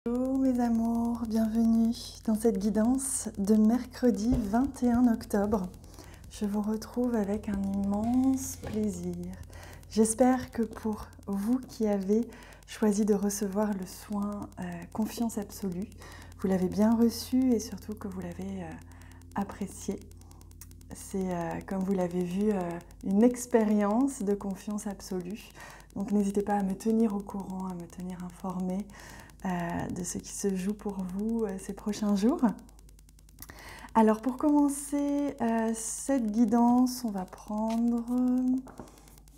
Bonjour mes amours, bienvenue dans cette guidance de mercredi 21 octobre. Je vous retrouve avec un immense plaisir. J'espère que pour vous qui avez choisi de recevoir le soin Confiance absolue, vous l'avez bien reçu et surtout que vous l'avez apprécié. C'est, comme vous l'avez vu, une expérience de confiance absolue. Donc n'hésitez pas à me tenir au courant, à me tenir informée de ce qui se joue pour vous ces prochains jours. Alors pour commencer cette guidance, on va prendre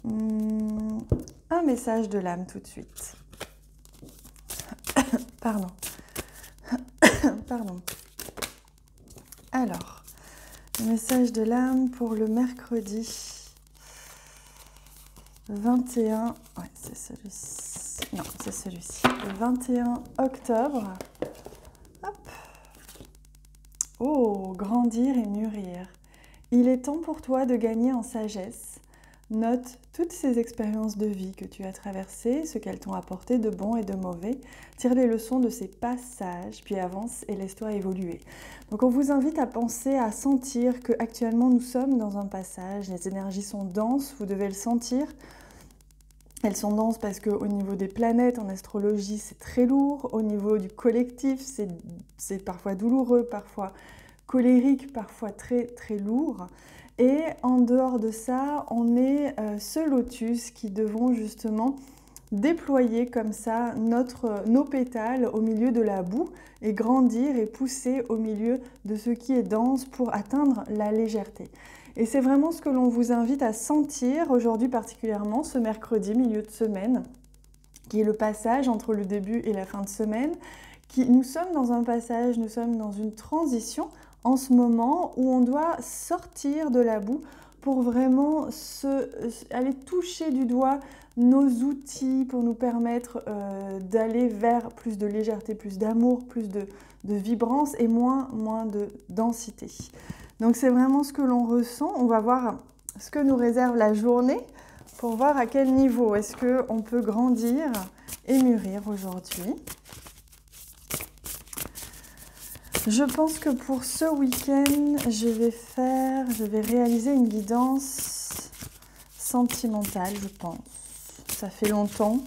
un message de l'âme tout de suite. Pardon. Pardon. Alors, le message de l'âme pour le mercredi 21... Ouais, c'est celui-ci. Non, c'est celui-ci. Le 21 octobre. Hop. Oh, grandir et mûrir. Il est temps pour toi de gagner en sagesse. Note toutes ces expériences de vie que tu as traversées, ce qu'elles t'ont apporté de bon et de mauvais. Tire les leçons de ces passages, puis avance et laisse-toi évoluer. Donc on vous invite à penser, à sentir qu'actuellement nous sommes dans un passage. Les énergies sont denses, vous devez le sentir. Elles sont denses parce qu'au niveau des planètes, en astrologie, c'est très lourd. Au niveau du collectif, c'est parfois douloureux, parfois colérique, parfois très très lourd. Et en dehors de ça, on est ce lotus qui devons justement déployer comme ça nos pétales au milieu de la boue et grandir et pousser au milieu de ce qui est dense pour atteindre la légèreté. Et c'est vraiment ce que l'on vous invite à sentir aujourd'hui particulièrement, ce mercredi, milieu de semaine, qui est le passage entre le début et la fin de semaine. Nous sommes dans un passage, nous sommes dans une transition en ce moment où on doit sortir de la boue pour vraiment aller toucher du doigt nos outils pour nous permettre d'aller vers plus de légèreté, plus d'amour, plus de vibrance et moins de densité. Donc c'est vraiment ce que l'on ressent. On va voir ce que nous réserve la journée pour voir à quel niveau est-ce qu'on peut grandir et mûrir aujourd'hui. Je pense que pour ce week-end, je vais réaliser une guidance sentimentale, je pense. Ça fait longtemps.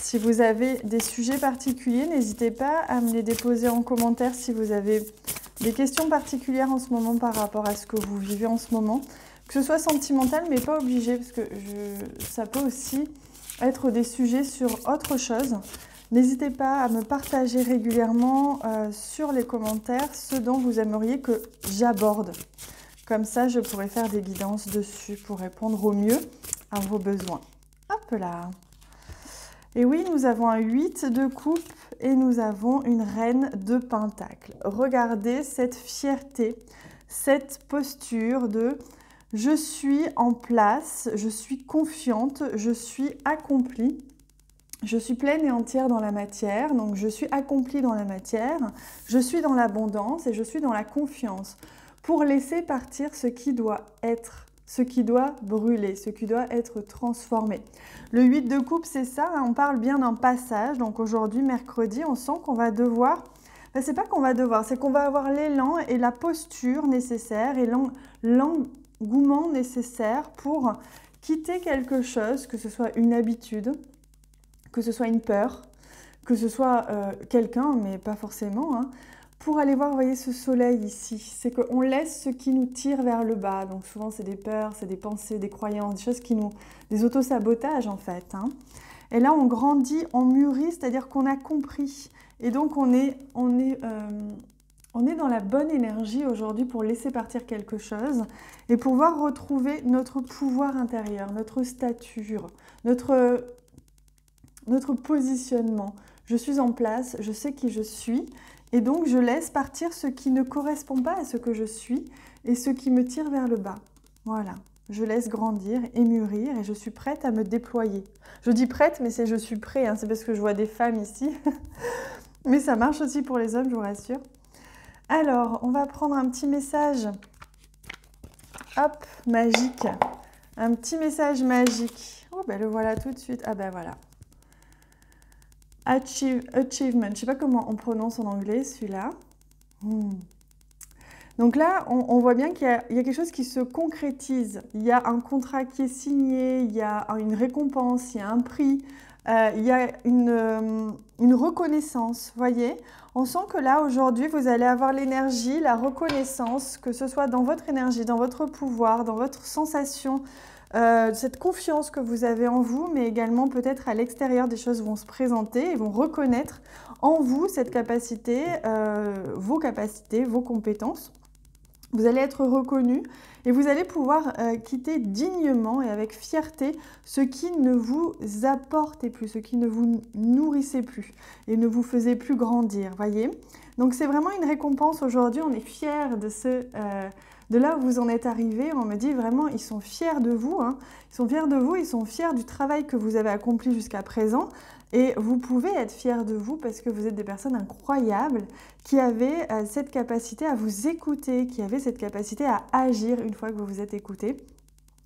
Si vous avez des sujets particuliers, n'hésitez pas à me les déposer en commentaire si vous avez des questions particulières en ce moment par rapport à ce que vous vivez en ce moment. Que ce soit sentimental, mais pas obligé, parce que ça peut aussi être des sujets sur autre chose. N'hésitez pas à me partager régulièrement sur les commentaires ce dont vous aimeriez que j'aborde. Comme ça, je pourrais faire des guidances dessus pour répondre au mieux à vos besoins. Hop là! Et oui, nous avons un 8 de coupe et nous avons une reine de pentacle. Regardez cette fierté, cette posture de « je suis en place, je suis confiante, je suis accomplie ». Je suis pleine et entière dans la matière, donc je suis accomplie dans la matière, je suis dans l'abondance et je suis dans la confiance pour laisser partir ce qui doit être, ce qui doit brûler, ce qui doit être transformé. Le 8 de coupe, c'est ça, on parle bien d'un passage, donc aujourd'hui, mercredi, on sent qu'on va devoir, c'est pas qu'on va devoir, c'est qu'on va avoir l'élan et la posture nécessaire et l'engouement nécessaire pour quitter quelque chose, que ce soit une habitude, que ce soit une peur, que ce soit quelqu'un, mais pas forcément, hein, pour aller voir, vous voyez ce soleil ici, c'est qu'on laisse ce qui nous tire vers le bas. Donc souvent c'est des peurs, c'est des pensées, des croyances, des choses des autosabotages en fait. Hein. Et là on grandit, on mûrit, c'est-à-dire qu'on a compris. Et donc on est dans la bonne énergie aujourd'hui pour laisser partir quelque chose et pouvoir retrouver notre pouvoir intérieur, notre stature, notre positionnement. Je suis en place, je sais qui je suis et donc je laisse partir ce qui ne correspond pas à ce que je suis et ce qui me tire vers le bas. Voilà, je laisse grandir et mûrir et je suis prête à me déployer. Je dis prête, mais c'est je suis prêt, hein, c'est parce que je vois des femmes ici. Mais ça marche aussi pour les hommes, je vous rassure. Alors, on va prendre un petit message, hop, magique. Un petit message magique. Oh, ben le voilà tout de suite. Ah ben voilà. Achievement. Je ne sais pas comment on prononce en anglais celui-là. Donc là, on voit bien qu'il y a quelque chose qui se concrétise. Il y a un contrat qui est signé, il y a une récompense, il y a un prix, il y a une reconnaissance, voyez. On sent que là, aujourd'hui, vous allez avoir l'énergie, la reconnaissance, que ce soit dans votre énergie, dans votre pouvoir, dans votre sensation, cette confiance que vous avez en vous, mais également peut-être à l'extérieur, des choses vont se présenter et vont reconnaître en vous cette capacité, vos compétences. Vous allez être reconnu et vous allez pouvoir quitter dignement et avec fierté ce qui ne vous apportait plus, ce qui ne vous nourrissait plus et ne vous faisait plus grandir, voyez. Donc c'est vraiment une récompense aujourd'hui, on est fiers de là où vous en êtes arrivé. On me dit vraiment, ils sont fiers de vous, hein. Ils sont fiers de vous, ils sont fiers du travail que vous avez accompli jusqu'à présent. Et vous pouvez être fiers de vous parce que vous êtes des personnes incroyables qui avaient cette capacité à vous écouter, qui avaient cette capacité à agir une fois que vous vous êtes écouté.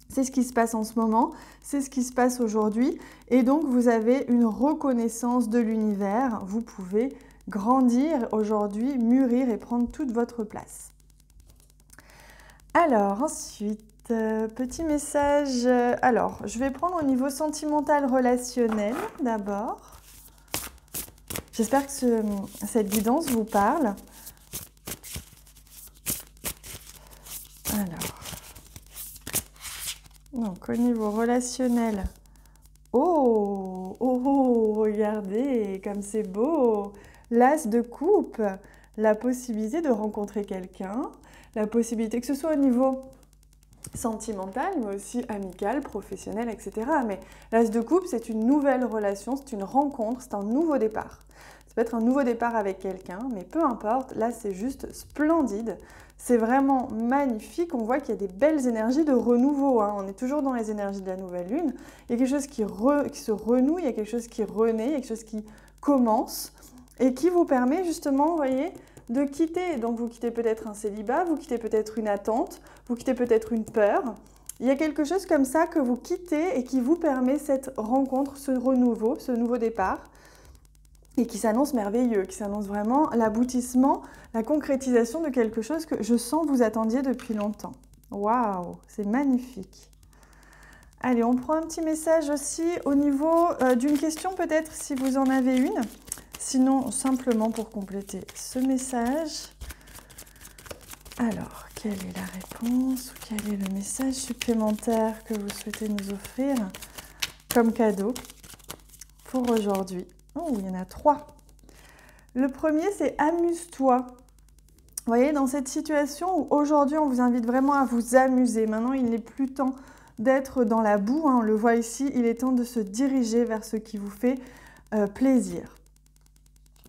C'est ce qui se passe en ce moment, c'est ce qui se passe aujourd'hui. Et donc, vous avez une reconnaissance de l'univers. Vous pouvez grandir aujourd'hui, mûrir et prendre toute votre place. Alors, ensuite, petit message. Alors, je vais prendre au niveau sentimental relationnel d'abord. J'espère que cette guidance vous parle. Alors, donc au niveau relationnel. Oh, oh, oh, regardez comme c'est beau. L'as de coupe, la possibilité de rencontrer quelqu'un, la possibilité que ce soit au niveau sentimental, mais aussi amical, professionnel, etc. Mais l'as de coupe, c'est une nouvelle relation, c'est une rencontre, c'est un nouveau départ. Ça peut être un nouveau départ avec quelqu'un, mais peu importe, là c'est juste splendide. C'est vraiment magnifique, on voit qu'il y a des belles énergies de renouveau, hein. On est toujours dans les énergies de la nouvelle lune. Il y a quelque chose qui se renoue, il y a quelque chose qui renaît, il y a quelque chose qui commence et qui vous permet justement, vous voyez, de quitter. Donc vous quittez peut-être un célibat, vous quittez peut-être une attente, vous quittez peut-être une peur. Il y a quelque chose comme ça que vous quittez et qui vous permet cette rencontre, ce renouveau, ce nouveau départ et qui s'annonce merveilleux, qui s'annonce vraiment l'aboutissement, la concrétisation de quelque chose que je sens vous attendiez depuis longtemps. Waouh, c'est magnifique. Allez, on prend un petit message aussi au niveau d'une question peut-être si vous en avez une. Sinon, simplement pour compléter ce message. Alors, quelle est la réponse ou quel est le message supplémentaire que vous souhaitez nous offrir comme cadeau pour aujourd'hui? Oh, il y en a 3. Le premier, c'est amuse-toi. Vous voyez, dans cette situation où aujourd'hui, on vous invite vraiment à vous amuser. Maintenant, il n'est plus temps d'être dans la boue, hein, on le voit ici. Il est temps de se diriger vers ce qui vous fait plaisir.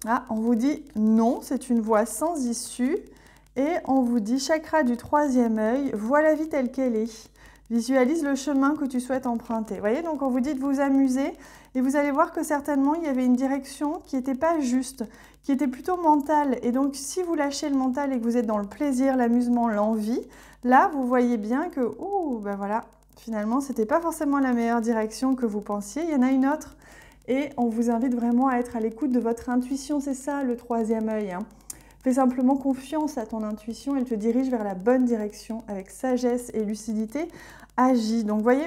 Ah, on vous dit non, c'est une voie sans issue. Et on vous dit chakra du 3e œil, vois la vie telle qu'elle est. Visualise le chemin que tu souhaites emprunter. Vous voyez, donc on vous dit de vous amuser. Et vous allez voir que certainement, il y avait une direction qui n'était pas juste, qui était plutôt mentale. Et donc, si vous lâchez le mental et que vous êtes dans le plaisir, l'amusement, l'envie, là, vous voyez bien que, ben voilà, finalement, ce n'était pas forcément la meilleure direction que vous pensiez. Il y en a une autre. Et on vous invite vraiment à être à l'écoute de votre intuition. C'est ça, le 3e œil, hein. Fais simplement confiance à ton intuition. Elle te dirige vers la bonne direction avec sagesse et lucidité. Agis. Donc, vous voyez,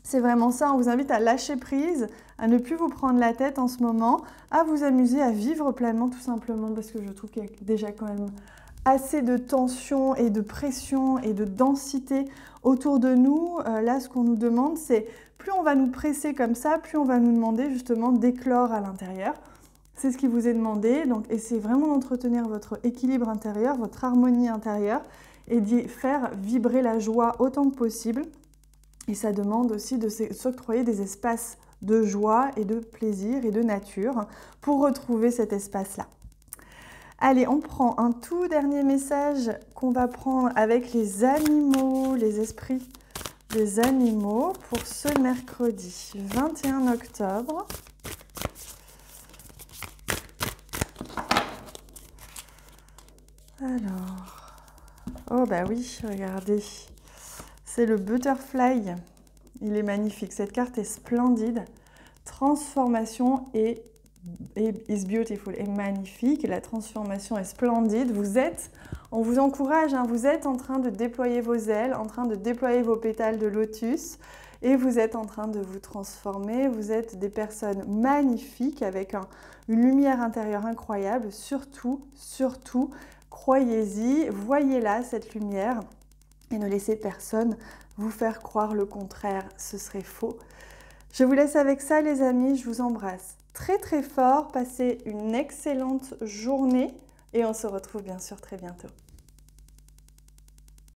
c'est vraiment ça. On vous invite à lâcher prise, à ne plus vous prendre la tête en ce moment, à vous amuser, à vivre pleinement tout simplement parce que je trouve qu'il y a déjà quand même assez de tension et de pression et de densité autour de nous. Là, ce qu'on nous demande, c'est plus on va nous presser comme ça, plus on va nous demander justement d'éclore à l'intérieur. C'est ce qui vous est demandé. Donc, essayez vraiment d'entretenir votre équilibre intérieur, votre harmonie intérieure et d'y faire vibrer la joie autant que possible. Et ça demande aussi de s'octroyer des espaces de joie et de plaisir et de nature pour retrouver cet espace-là. Allez, on prend un tout dernier message qu'on va prendre avec les animaux, les esprits des animaux pour ce mercredi 21 octobre. Alors, oh bah oui, regardez, c'est le butterfly, il est magnifique, cette carte est splendide, transformation et is beautiful, est magnifique, la transformation est splendide. On vous encourage, hein, vous êtes en train de déployer vos ailes, en train de déployer vos pétales de lotus et vous êtes en train de vous transformer. Vous êtes des personnes magnifiques avec une lumière intérieure incroyable. Surtout, surtout, croyez-y, voyez-la cette lumière et ne laissez personne vous faire croire le contraire, ce serait faux. Je vous laisse avec ça les amis, je vous embrasse très très fort, passez une excellente journée et on se retrouve bien sûr très bientôt.